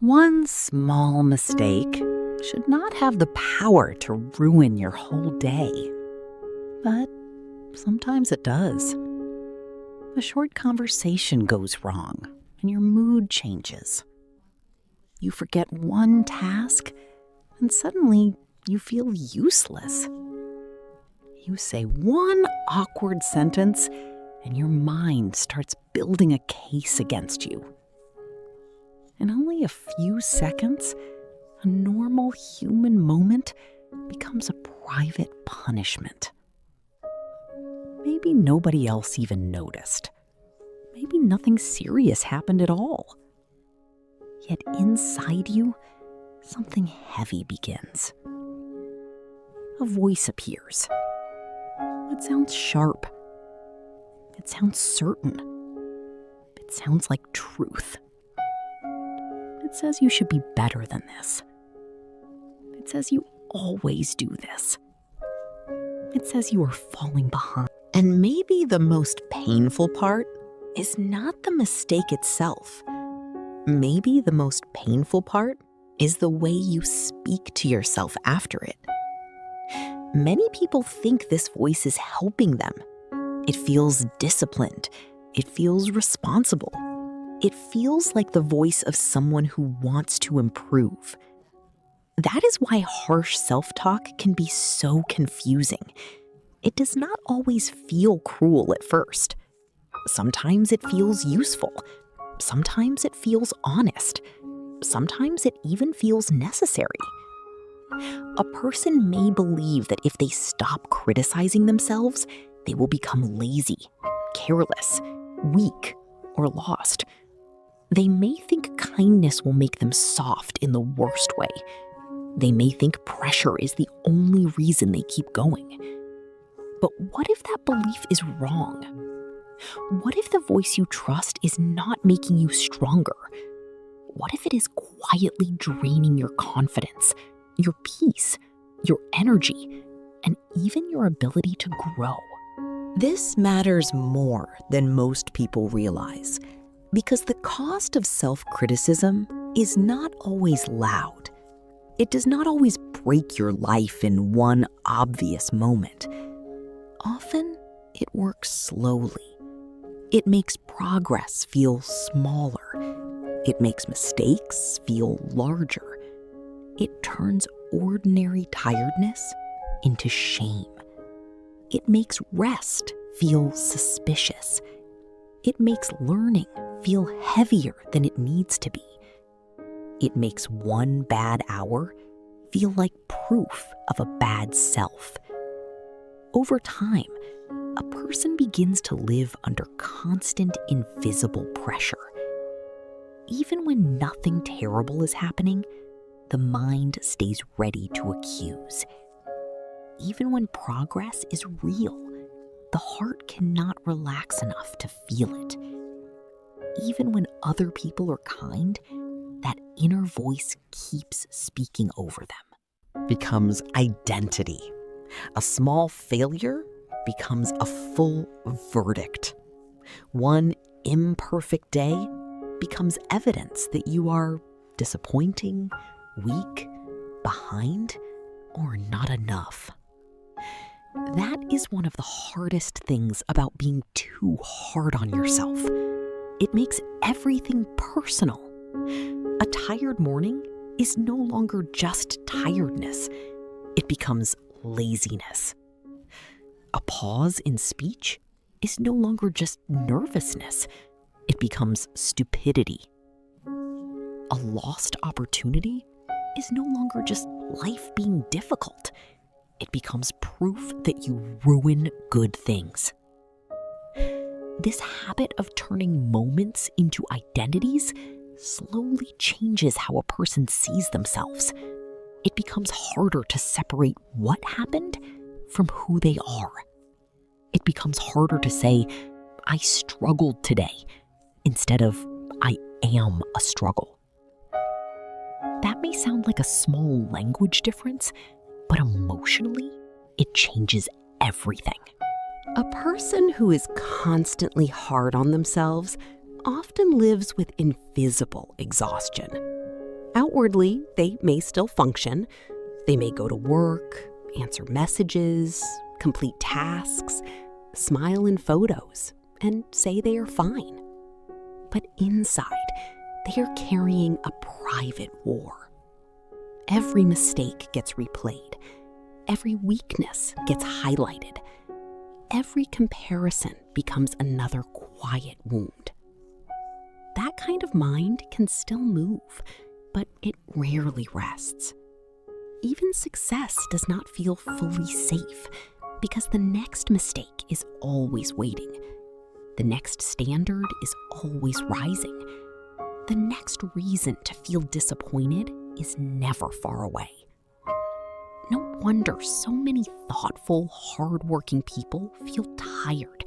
One small mistake should not have the power to ruin your whole day. But sometimes it does. A short conversation goes wrong and your mood changes. You forget one task and suddenly you feel useless. You say one awkward sentence and your mind starts building a case against you. In only a few seconds, a normal human moment becomes a private punishment. Maybe nobody else even noticed. Maybe nothing serious happened at all. Yet inside you, something heavy begins. A voice appears. It sounds sharp. It sounds certain. It sounds like truth. It says you should be better than this. It says you always do this. It says you are falling behind. And maybe the most painful part is not the mistake itself. Maybe the most painful part is the way you speak to yourself after it. Many people think this voice is helping them. It feels disciplined. It feels responsible. It feels like the voice of someone who wants to improve. That is why harsh self-talk can be so confusing. It does not always feel cruel at first. Sometimes it feels useful. Sometimes it feels honest. Sometimes it even feels necessary. A person may believe that if they stop criticizing themselves, they will become lazy, careless, weak, or lost. They may think kindness will make them soft in the worst way. They may think pressure is the only reason they keep going. But what if that belief is wrong? What if the voice you trust is not making you stronger? What if it is quietly draining your confidence, your peace, your energy, and even your ability to grow? This matters more than most people realize, because the cost of self-criticism is not always loud. It does not always break your life in one obvious moment. Often, it works slowly. It makes progress feel smaller. It makes mistakes feel larger. It turns ordinary tiredness into shame. It makes rest feel suspicious. It makes learning feel heavier than it needs to be. It makes one bad hour feel like proof of a bad self. Over time, a person begins to live under constant invisible pressure. Even when nothing terrible is happening, the mind stays ready to accuse. Even when progress is real, the heart cannot relax enough to feel it. Even when other people are kind, that inner voice keeps speaking over them. Becomes identity. A small failure becomes a full verdict. One imperfect day becomes evidence that you are disappointing, weak, behind, or not enough. That is one of the hardest things about being too hard on yourself. It makes everything personal. A tired morning is no longer just tiredness. It becomes laziness. A pause in speech is no longer just nervousness. It becomes stupidity. A lost opportunity is no longer just life being difficult. It becomes proof that you ruin good things. This habit of turning moments into identities slowly changes how a person sees themselves. It becomes harder to separate what happened from who they are. It becomes harder to say, I struggled today, instead of, I am a struggle. That may sound like a small language difference, but emotionally, it changes everything. A person who is constantly hard on themselves often lives with invisible exhaustion. Outwardly, they may still function. They may go to work, answer messages, complete tasks, smile in photos, and say they are fine. But inside, they are carrying a private war. Every mistake gets replayed. Every weakness gets highlighted. Every comparison becomes another quiet wound. That kind of mind can still move, but it rarely rests. Even success does not feel fully safe because the next mistake is always waiting. The next standard is always rising. The next reason to feel disappointed is never far away. No wonder so many thoughtful, hardworking people feel tired,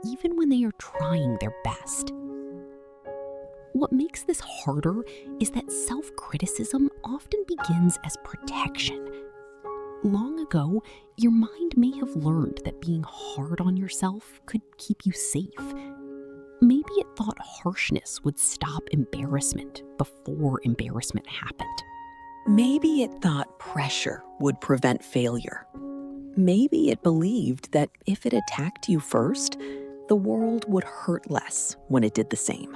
even when they are trying their best. What makes this harder is that self-criticism often begins as protection. Long ago, your mind may have learned that being hard on yourself could keep you safe. Maybe it thought harshness would stop embarrassment before embarrassment happened. Maybe it thought pressure would prevent failure. Maybe it believed that if it attacked you first, the world would hurt less when it did the same.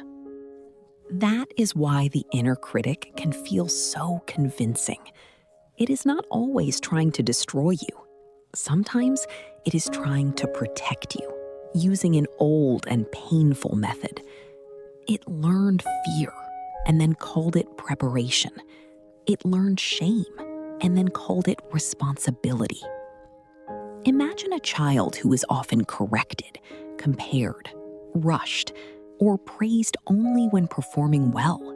That is why the inner critic can feel so convincing. It is not always trying to destroy you. Sometimes it is trying to protect you, using an old and painful method. It learned fear and then called it preparation. It learned shame and then called it responsibility. Imagine a child who is often corrected, compared, rushed, or praised only when performing well.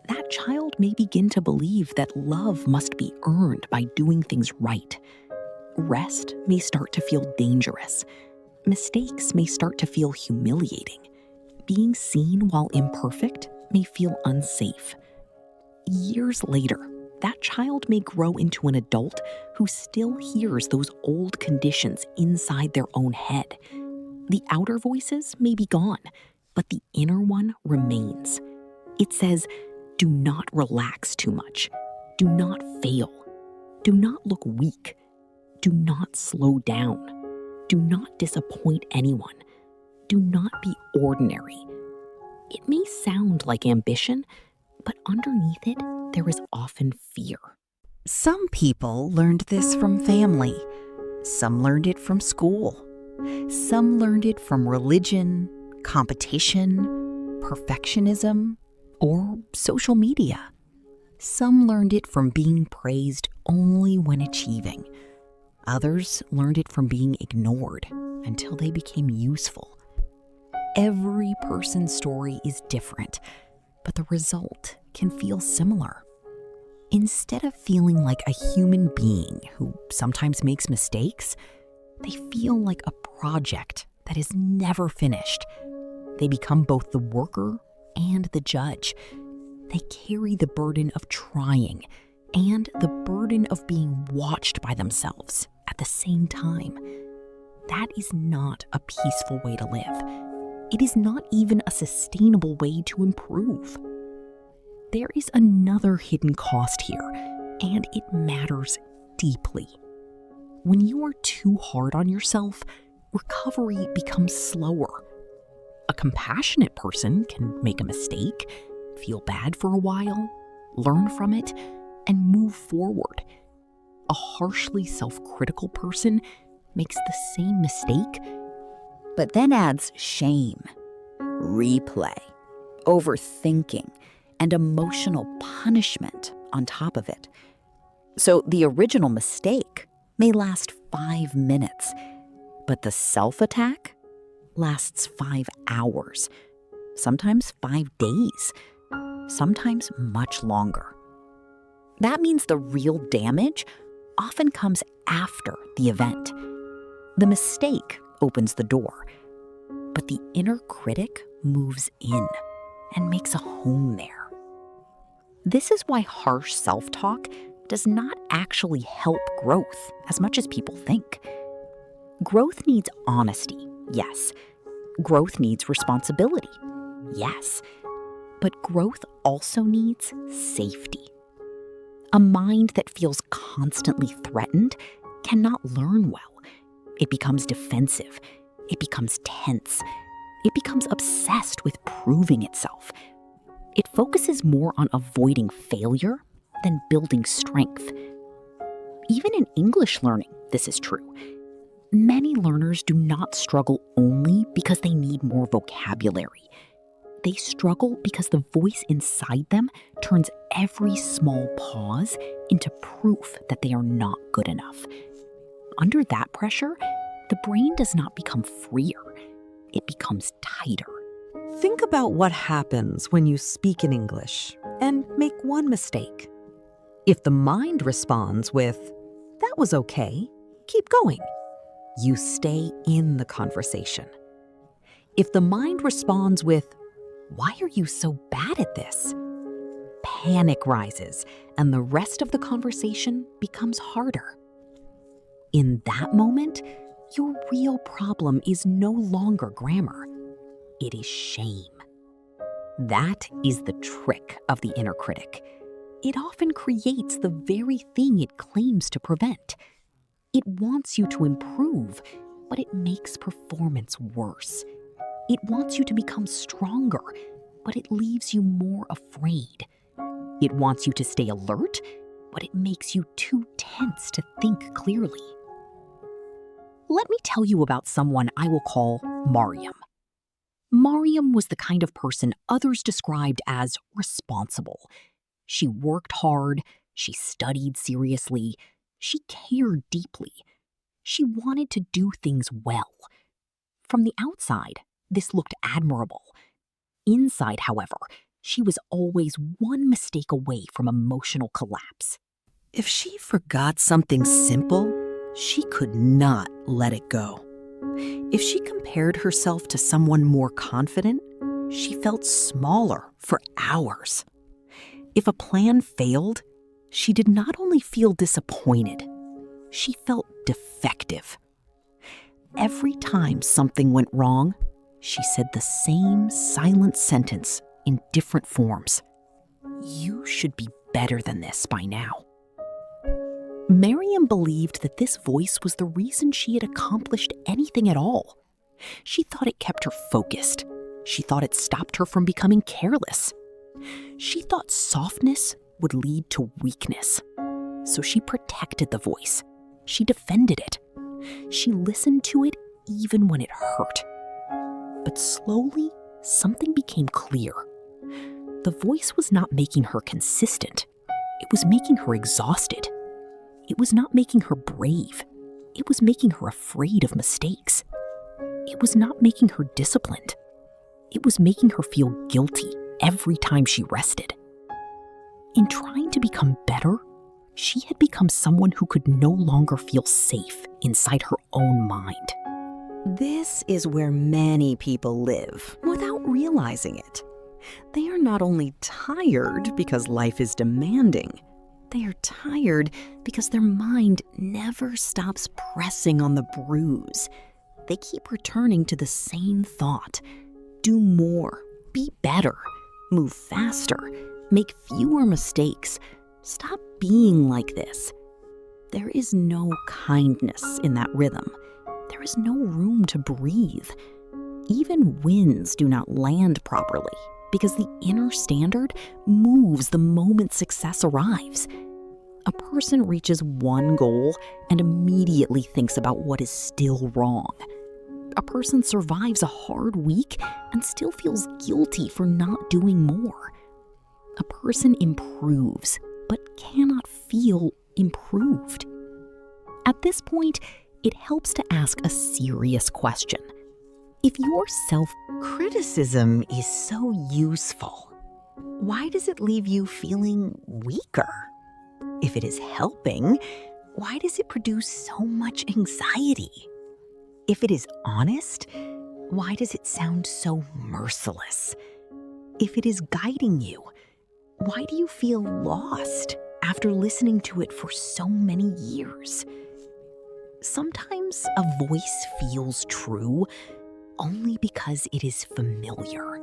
That child may begin to believe that love must be earned by doing things right. Rest may start to feel dangerous. Mistakes may start to feel humiliating. Being seen while imperfect may feel unsafe. Years later, that child may grow into an adult who still hears those old conditions inside their own head. The outer voices may be gone, but the inner one remains. It says, do not relax too much. Do not fail. Do not look weak. Do not slow down. Do not disappoint anyone. Do not be ordinary. It may sound like ambition, but underneath it, there is often fear. Some people learned this from family. Some learned it from school. Some learned it from religion, competition, perfectionism, or social media. Some learned it from being praised only when achieving. Others learned it from being ignored until they became useful. Every person's story is different, but the result can feel similar. Instead of feeling like a human being who sometimes makes mistakes, they feel like a project that is never finished. They become both the worker and the judge. They carry the burden of trying and the burden of being watched by themselves at the same time. That is not a peaceful way to live. It is not even a sustainable way to improve. There is another hidden cost here, and it matters deeply. When you are too hard on yourself, recovery becomes slower. A compassionate person can make a mistake, feel bad for a while, learn from it, and move forward. A harshly self-critical person makes the same mistake, but then adds shame, replay, overthinking, and emotional punishment on top of it. So the original mistake may last 5 minutes, but the self-attack lasts 5 hours, sometimes 5 days, sometimes much longer. That means the real damage often comes after the event. The mistake opens the door, but the inner critic moves in and makes a home there. This is why harsh self-talk does not actually help growth as much as people think. Growth needs honesty, yes. Growth needs responsibility, yes. But growth also needs safety. A mind that feels constantly threatened cannot learn well. It becomes defensive. It becomes tense. It becomes obsessed with proving itself. It focuses more on avoiding failure than building strength. Even in English learning, this is true. Many learners do not struggle only because they need more vocabulary. They struggle because the voice inside them turns every small pause into proof that they are not good enough. Under that pressure, the brain does not become freer. It becomes tighter. Think about what happens when you speak in English and make one mistake. If the mind responds with, "That was okay, keep going," you stay in the conversation. If the mind responds with, "Why are you so bad at this?" panic rises and the rest of the conversation becomes harder. In that moment, your real problem is no longer grammar. It is shame. That is the trick of the inner critic. It often creates the very thing it claims to prevent. It wants you to improve, but it makes performance worse. It wants you to become stronger, but it leaves you more afraid. It wants you to stay alert, but it makes you too tense to think clearly. Let me tell you about someone I will call Mariam. Mariam was the kind of person others described as responsible. She worked hard, she studied seriously, she cared deeply. She wanted to do things well. From the outside, this looked admirable. Inside, however, she was always one mistake away from emotional collapse. If she forgot something simple, she could not let it go. If she compared herself to someone more confident, she felt smaller for hours. If a plan failed, she did not only feel disappointed, she felt defective. Every time something went wrong, she said the same silent sentence in different forms. "You should be better than this by now." Mariam believed that this voice was the reason she had accomplished anything at all. She thought it kept her focused. She thought it stopped her from becoming careless. She thought softness would lead to weakness. So she protected the voice. She defended it. She listened to it even when it hurt. But slowly, something became clear. The voice was not making her consistent. It was making her exhausted. It was not making her brave. It was making her afraid of mistakes. It was not making her disciplined. It was making her feel guilty every time she rested. In trying to become better, she had become someone who could no longer feel safe inside her own mind. This is where many people live without realizing it. They are not only tired because life is demanding, they are tired because their mind never stops pressing on the bruise. They keep returning to the same thought. Do more, be better, move faster, make fewer mistakes. Stop being like this. There is no kindness in that rhythm. There is no room to breathe. Even winds do not land properly because the inner standard moves the moment success arrives. A person reaches one goal and immediately thinks about what is still wrong. A person survives a hard week and still feels guilty for not doing more. A person improves but cannot feel improved. At this point, it helps to ask a serious question. If your self-criticism is so useful, why does it leave you feeling weaker? If it is helping, why does it produce so much anxiety? If it is honest, why does it sound so merciless? If it is guiding you, why do you feel lost after listening to it for so many years? Sometimes a voice feels true only because it is familiar.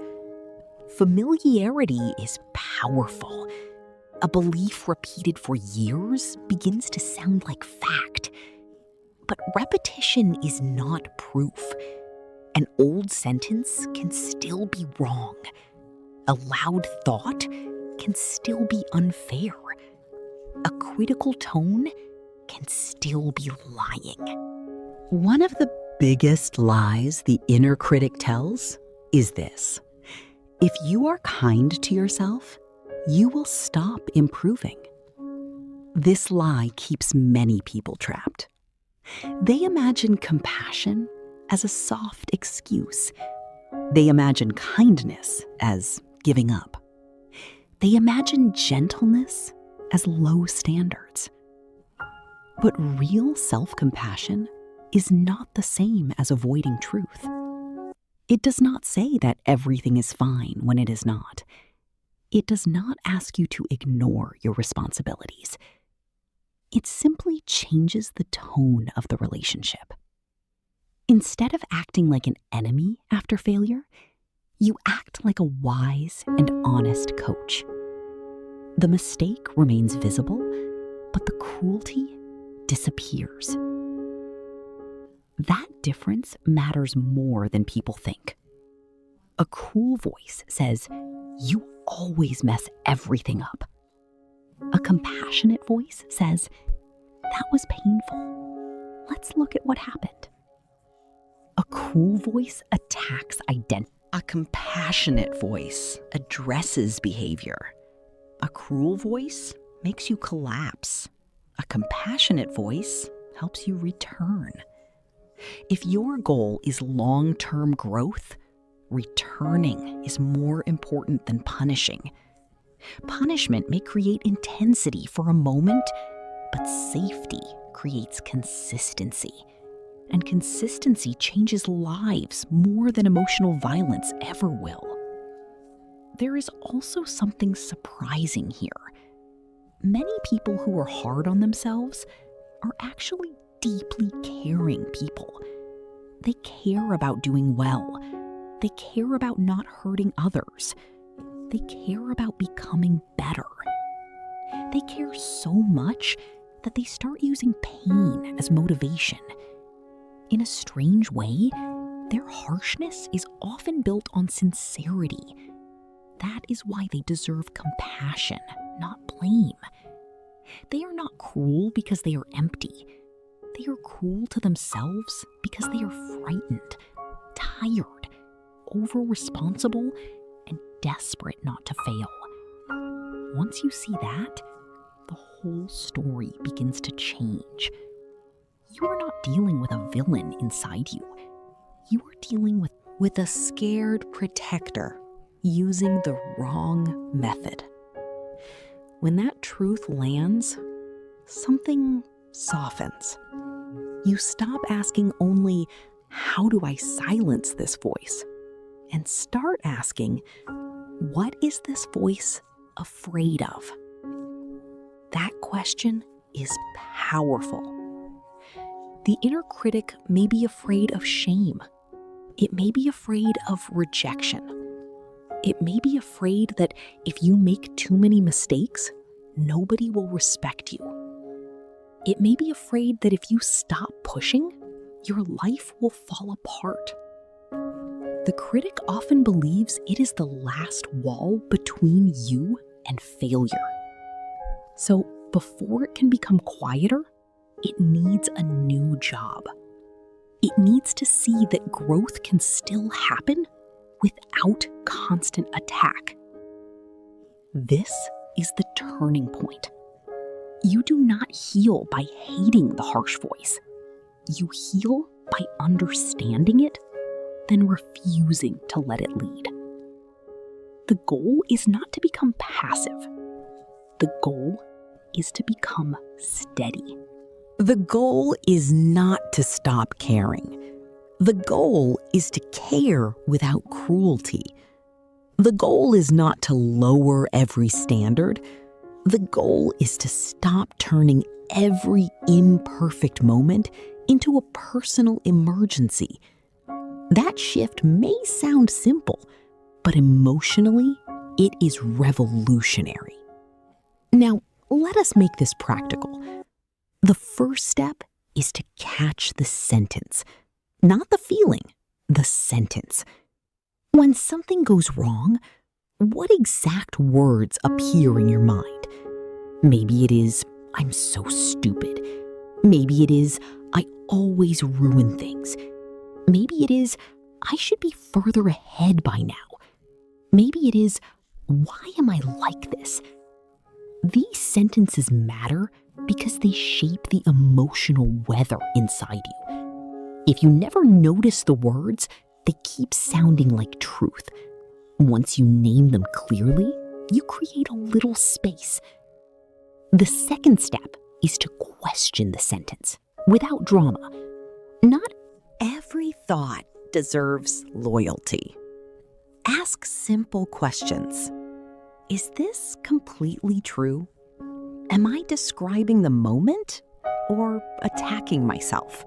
Familiarity is powerful. A belief repeated for years begins to sound like fact. But repetition is not proof. An old sentence can still be wrong. A loud thought can still be unfair. A critical tone can still be lying. One of the biggest lies the inner critic tells is this: if you are kind to yourself, you will stop improving. This lie keeps many people trapped. They imagine compassion as a soft excuse. They imagine kindness as giving up. They imagine gentleness as low standards. But real self-compassion is not the same as avoiding truth. It does not say that everything is fine when it is not. It does not ask you to ignore your responsibilities. It simply changes the tone of the relationship. Instead of acting like an enemy after failure, you act like a wise and honest coach. The mistake remains visible, but the cruelty disappears. That difference matters more than people think. A cruel voice says, "You always mess everything up." A compassionate voice says, "That was painful. Let's look at what happened." A cruel voice attacks identity. A compassionate voice addresses behavior. A cruel voice makes you collapse. A compassionate voice helps you return. If your goal is long-term growth, returning is more important than punishing. Punishment may create intensity for a moment, but safety creates consistency. And consistency changes lives more than emotional violence ever will. There is also something surprising here. Many people who are hard on themselves are actually deeply caring people. They care about doing well. They care about not hurting others. They care about becoming better. They care so much that they start using pain as motivation. In a strange way, their harshness is often built on sincerity. That is why they deserve compassion, not blame. They are not cruel because they are empty. They are cruel to themselves because they are frightened, tired, over-responsible, and desperate not to fail. Once you see that, the whole story begins to change. You are not dealing with a villain inside you. You are dealing with a scared protector using the wrong method. When that truth lands, something softens. You stop asking only, "How do I silence this voice?" and start asking, "What is this voice afraid of?" That question is powerful. The inner critic may be afraid of shame. It may be afraid of rejection. It may be afraid that if you make too many mistakes, nobody will respect you. It may be afraid that if you stop pushing, your life will fall apart. The critic often believes it is the last wall between you and failure. So before it can become quieter, it needs a new job. It needs to see that growth can still happen without constant attack. This is the turning point. You do not heal by hating the harsh voice. You heal by understanding it, then refusing to let it lead. The goal is not to become passive. The goal is to become steady. The goal is not to stop caring. The goal is to care without cruelty. The goal is not to lower every standard. The goal is to stop turning every imperfect moment into a personal emergency. That shift may sound simple, but emotionally, it is revolutionary. Now, let us make this practical. The first step is to catch the sentence, not the feeling, the sentence. When something goes wrong, what exact words appear in your mind? Maybe it is, I'm so stupid. Maybe it is, I always ruin things. Maybe it is, I should be further ahead by now. Maybe it is, why am I like this? These sentences matter because they shape the emotional weather inside you. If you never notice the words, they keep sounding like truth. Once you name them clearly, you create a little space. The second step is to question the sentence without drama. Not every thought deserves loyalty. Ask simple questions. Is this completely true? Am I describing the moment or attacking myself?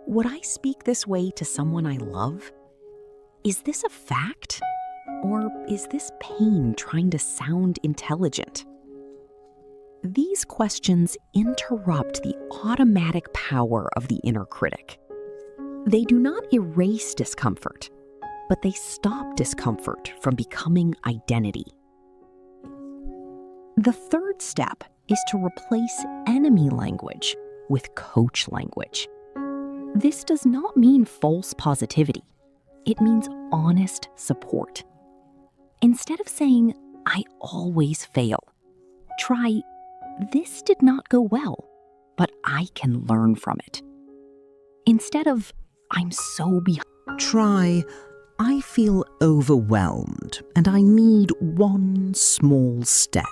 Would I speak this way to someone I love? Is this a fact? Or is this pain trying to sound intelligent? These questions interrupt the automatic power of the inner critic. They do not erase discomfort, but they stop discomfort from becoming identity. The third step is to replace enemy language with coach language. This does not mean false positivity. It means honest support. Instead of saying, I always fail, try, this did not go well, but I can learn from it. Instead of, I'm so behind, Try, I feel overwhelmed and I need one small step.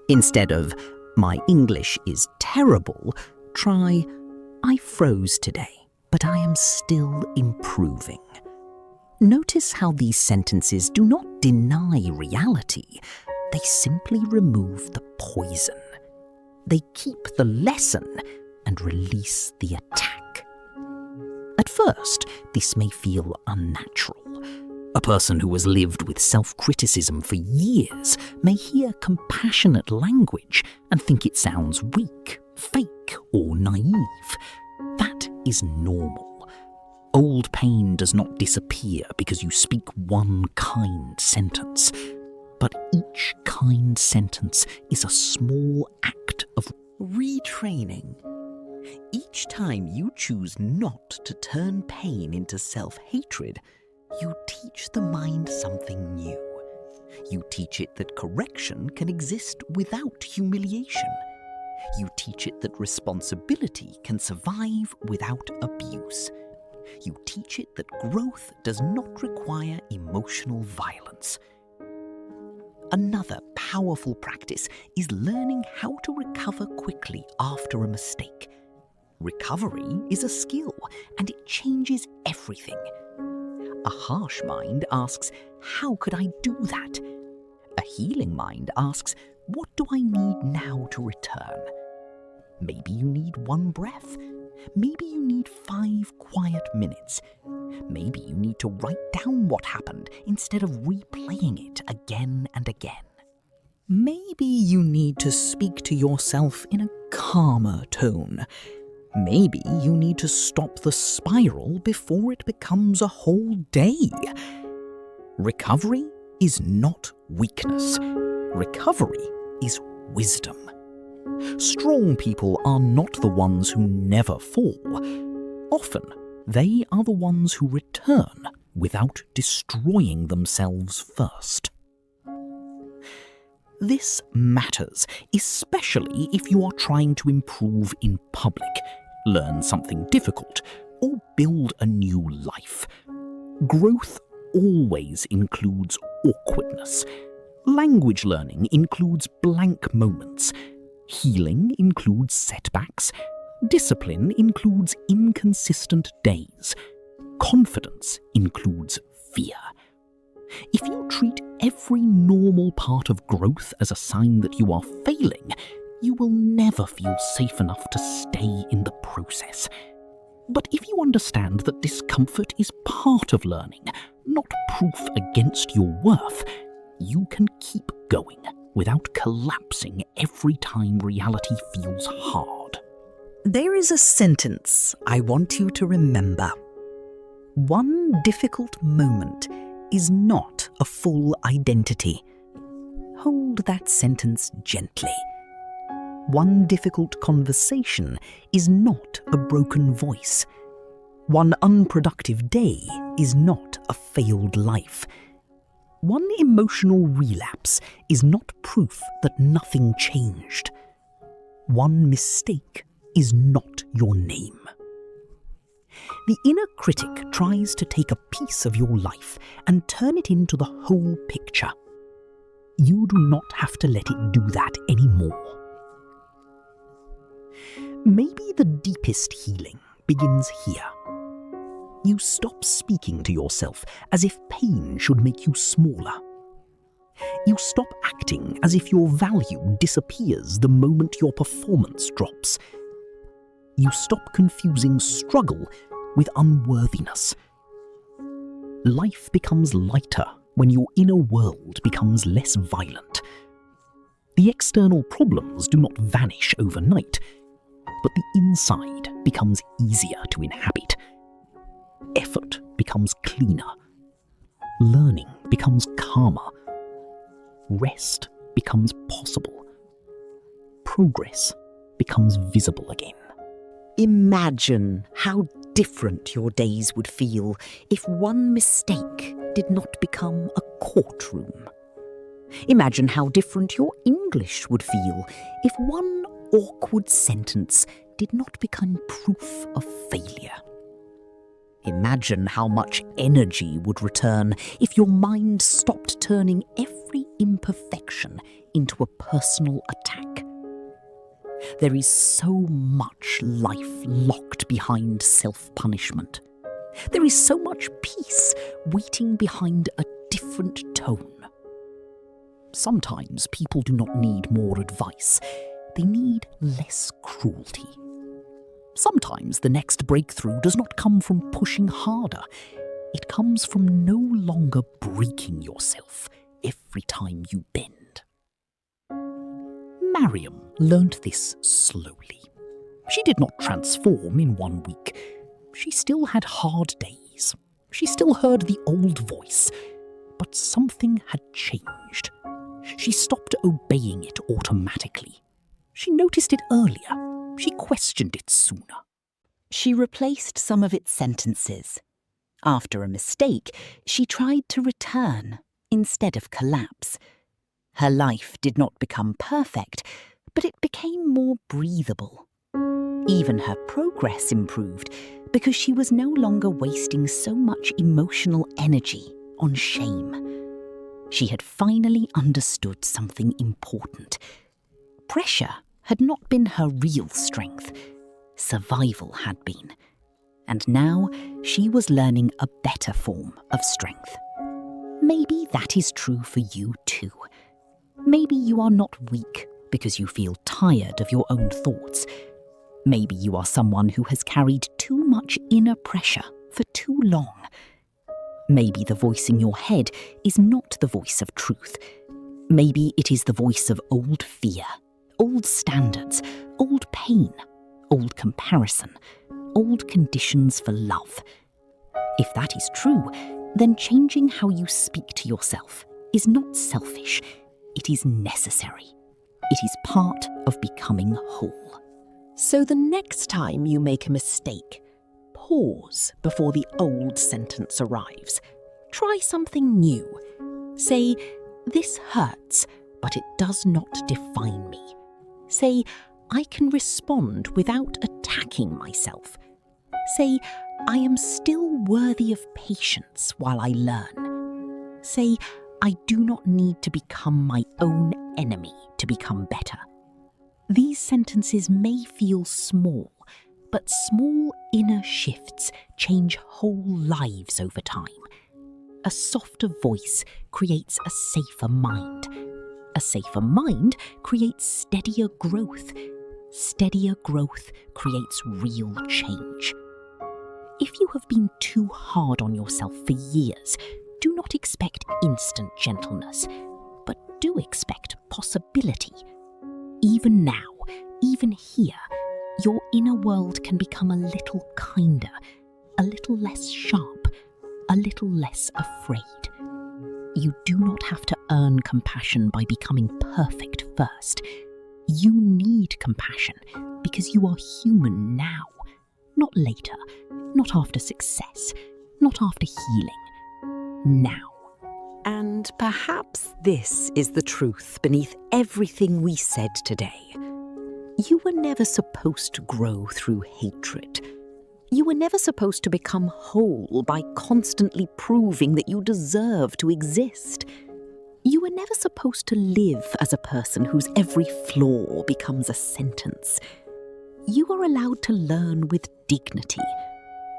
Instead of, my English is terrible, try, I froze today, but I am still improving. Notice how these sentences do not deny reality. They simply remove the poison. They keep the lesson and release the attack. At first, this may feel unnatural. A person who has lived with self-criticism for years may hear compassionate language and think it sounds weak, fake, or naive. That is normal. Old pain does not disappear because you speak one kind sentence, but each kind sentence is a small act of retraining. Each time you choose not to turn pain into self-hatred, you teach the mind something new. You teach it that correction can exist without humiliation. You teach it that responsibility can survive without abuse. You teach it that growth does not require emotional violence. Another powerful practice is learning how to recover quickly after a mistake. Recovery is a skill, and it changes everything. A harsh mind asks, how could I do that? A healing mind asks, what do I need now to return? Maybe you need one breath. Maybe you need 5 quiet minutes. Maybe you need to write down what happened instead of replaying it again and again. Maybe you need to speak to yourself in a calmer tone. Maybe you need to stop the spiral before it becomes a whole day. Recovery is not weakness. Recovery is wisdom. Strong people are not the ones who never fall. Often, they are the ones who return without destroying themselves first. This matters, especially if you are trying to improve in public, learn something difficult, or build a new life. Growth always includes awkwardness. Language learning includes blank moments. Healing includes setbacks. Discipline includes inconsistent days. Confidence includes fear. If you treat every normal part of growth as a sign that you are failing, you will never feel safe enough to stay in the process. But if you understand that discomfort is part of learning, not proof against your worth, you can keep going. without collapsing every time reality feels hard. There is a sentence I want you to remember. One difficult moment is not a full identity. Hold that sentence gently. One difficult conversation is not a broken voice. One unproductive day is not a failed life. One emotional relapse is not proof that nothing changed. One mistake is not your name. The inner critic tries to take a piece of your life and turn it into the whole picture. You do not have to let it do that anymore. Maybe the deepest healing begins here. You stop speaking to yourself as if pain should make you smaller. You stop acting as if your value disappears the moment your performance drops. You stop confusing struggle with unworthiness. Life becomes lighter when your inner world becomes less violent. The external problems do not vanish overnight, but the inside becomes easier to inhabit. Effort becomes cleaner. Learning becomes calmer. Rest becomes possible. Progress becomes visible again. Imagine how different your days would feel if one mistake did not become a courtroom. Imagine how different your English would feel if one awkward sentence did not become proof of failure. Imagine how much energy would return if your mind stopped turning every imperfection into a personal attack. There is so much life locked behind self-punishment. There is so much peace waiting behind a different tone. Sometimes people do not need more advice. They need less cruelty. Sometimes the next breakthrough does not come from pushing harder. It comes from no longer breaking yourself every time you bend. Mariam learnt this slowly. She did not transform in 1 week. She still had hard days. She still heard the old voice, but something had changed. She stopped obeying it automatically. She noticed it earlier. She questioned it sooner. She replaced some of its sentences. After a mistake, she tried to return instead of collapse. Her life did not become perfect, but it became more breathable. Even her progress improved because she was no longer wasting so much emotional energy on shame. She had finally understood something important. Pressure had not been her real strength. Survival had been. And now she was learning a better form of strength. Maybe that is true for you too. Maybe you are not weak because you feel tired of your own thoughts. Maybe you are someone who has carried too much inner pressure for too long. Maybe the voice in your head is not the voice of truth. Maybe it is the voice of old fear, old standards, old pain, old comparison, old conditions for love. If that is true, then changing how you speak to yourself is not selfish. It is necessary. It is part of becoming whole. So the next time you make a mistake, pause before the old sentence arrives. Try something new. Say, "This hurts, but it does not define me." Say, "I can respond without attacking myself." Say, "I am still worthy of patience while I learn." Say, "I do not need to become my own enemy to become better." These sentences may feel small, but small inner shifts change whole lives over time. A softer voice creates a safer mind. A safer mind creates steadier growth. Steadier growth creates real change. If you have been too hard on yourself for years, do not expect instant gentleness, but do expect possibility. Even now, even here, your inner world can become a little kinder, a little less sharp, a little less afraid. You do not have to earn compassion by becoming perfect first. You need compassion because you are human now, not later, not after success, not after healing. Now. And perhaps this is the truth beneath everything we said today. You were never supposed to grow through hatred. You were never supposed to become whole by constantly proving that you deserve to exist. You were never supposed to live as a person whose every flaw becomes a sentence. You are allowed to learn with dignity.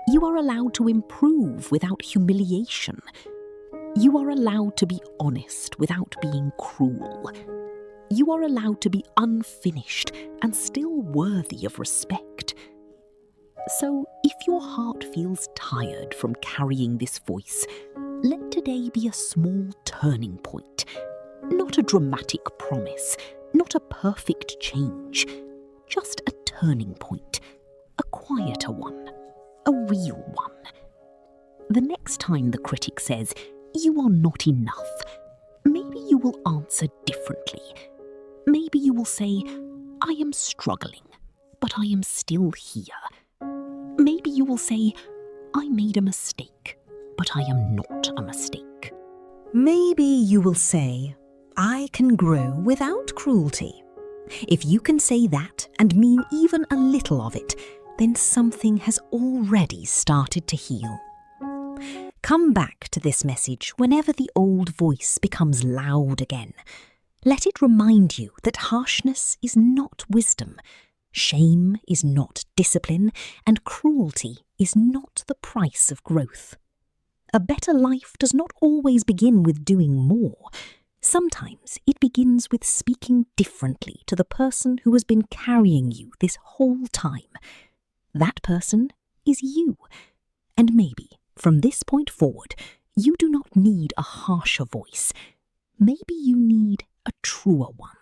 You are allowed to improve without humiliation. You are allowed to be honest without being cruel. You are allowed to be unfinished and still worthy of respect. So, if your heart feels tired from carrying this voice, let today be a small turning point. Not a dramatic promise, not a perfect change. Just a turning point, a quieter one, a real one. The next time the critic says, "You are not enough," maybe you will answer differently. Maybe you will say, "I am struggling, but I am still here." Maybe you will say, "I made a mistake, but I am not a mistake." Maybe you will say, "I can grow without cruelty." If you can say that and mean even a little of it, then something has already started to heal. Come back to this message whenever the old voice becomes loud again. Let it remind you that harshness is not wisdom, shame is not discipline, and cruelty is not the price of growth. A better life does not always begin with doing more. Sometimes it begins with speaking differently to the person who has been carrying you this whole time. That person is you. And maybe, from this point forward, you do not need a harsher voice. Maybe you need a truer one.